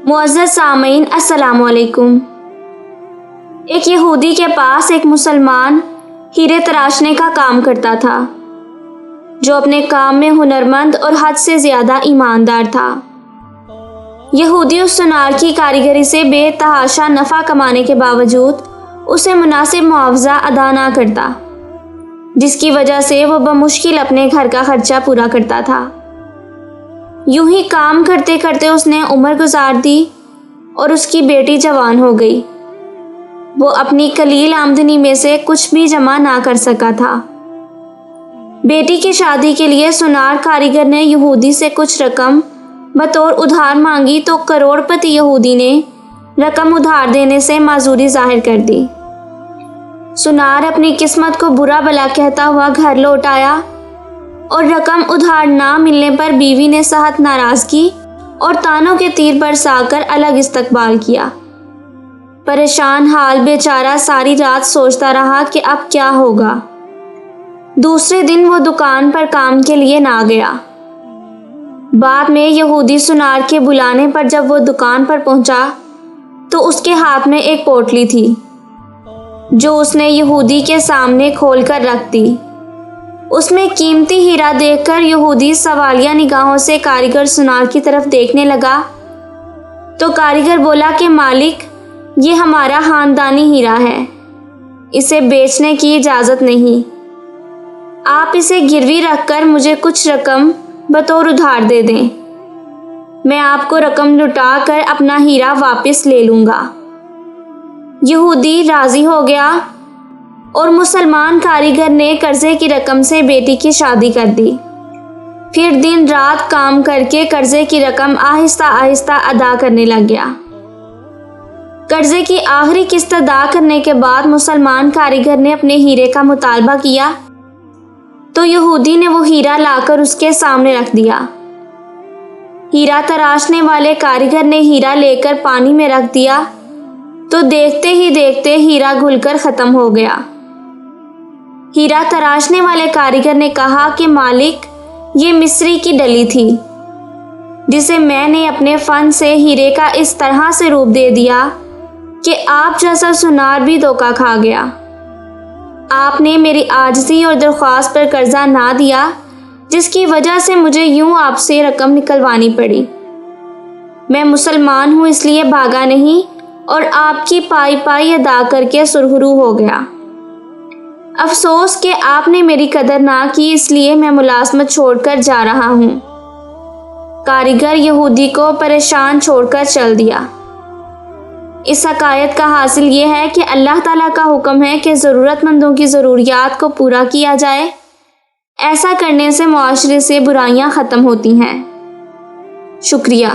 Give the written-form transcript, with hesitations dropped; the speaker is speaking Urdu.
معزز سامعین السلام علیکم۔ ایک یہودی کے پاس ایک مسلمان ہیرے تراشنے کا کام کرتا تھا جو اپنے کام میں ہنرمند اور حد سے زیادہ ایماندار تھا۔ یہودی اس سونار کی کاریگری سے بے تحاشا نفع کمانے کے باوجود اسے مناسب معاوضہ ادا نہ کرتا، جس کی وجہ سے وہ بمشکل اپنے گھر کا خرچہ پورا کرتا تھا۔ یوں ہی کام کرتے کرتے اس نے عمر گزار دی اور اس کی بیٹی جوان ہو گئی۔ وہ اپنی قلیل آمدنی میں سے کچھ بھی جمع نہ کر سکا تھا۔ بیٹی کی شادی کے لیے سونار کاریگر نے یہودی سے کچھ رقم بطور ادھار مانگی تو کروڑ پتی یہودی نے رقم ادھار دینے سے معذوری ظاہر کر دی۔ سونار اپنی قسمت کو برا بلا کہتا ہوا گھر لوٹ آیا اور رقم ادھار نہ ملنے پر بیوی نے سخت ناراضگی اور طعنوں کے تیر برسا کر الگ استقبال کیا۔ پریشان حال بیچارہ ساری رات سوچتا رہا کہ اب کیا ہوگا۔ دوسرے دن وہ دکان پر کام کے لیے نہ گیا۔ بعد میں یہودی سونار کے بلانے پر جب وہ دکان پر پہنچا تو اس کے ہاتھ میں ایک پوٹلی تھی جو اس نے یہودی کے سامنے کھول کر رکھ دی۔ اس میں قیمتی ہیرا دیکھ کر یہودی سوالیہ نگاہوں سے کاریگر سونار کی طرف دیکھنے لگا تو کاریگر بولا کہ مالک، یہ ہمارا خاندانی ہیرا ہے، اسے بیچنے کی اجازت نہیں۔ آپ اسے گروی رکھ کر مجھے کچھ رقم بطور ادھار دے دیں، میں آپ کو رقم لوٹا کر اپنا ہیرا واپس لے لوں گا۔ یہودی راضی ہو گیا اور مسلمان کاریگر نے قرضے کی رقم سے بیٹی کی شادی کر دی۔ پھر دن رات کام کر کے قرضے کی رقم آہستہ آہستہ ادا کرنے لگ گیا۔ قرضے کی آخری قسط ادا کرنے کے بعد مسلمان کاریگر نے اپنے ہیرے کا مطالبہ کیا تو یہودی نے وہ ہیرا لا کر اس کے سامنے رکھ دیا۔ ہیرا تراشنے والے کاریگر نے ہیرا لے کر پانی میں رکھ دیا تو دیکھتے ہی دیکھتے ہیرا گھل کر ختم ہو گیا۔ ہیرا تراشنے والے کاریگر نے کہا کہ مالک، یہ مصری کی ڈلی تھی جسے میں نے اپنے فن سے ہیرے کا اس طرح سے روپ دے دیا کہ آپ جیسا سونار بھی دھوکہ کھا گیا۔ آپ نے میری عاجزی اور درخواست پر قرضہ نہ دیا، جس کی وجہ سے مجھے یوں آپ سے رقم نکلوانی پڑی۔ میں مسلمان ہوں اس لیے بھاگا نہیں اور آپ کی پائی پائی ادا کر کے سرخرو ہو گیا۔ افسوس کہ آپ نے میری قدر نہ کی، اس لیے میں ملازمت چھوڑ کر جا رہا ہوں۔ کاریگر یہودی کو پریشان چھوڑ کر چل دیا۔ اس حکایت کا حاصل یہ ہے کہ اللہ تعالیٰ کا حکم ہے کہ ضرورت مندوں کی ضروریات کو پورا کیا جائے۔ ایسا کرنے سے معاشرے سے برائیاں ختم ہوتی ہیں۔ شکریہ۔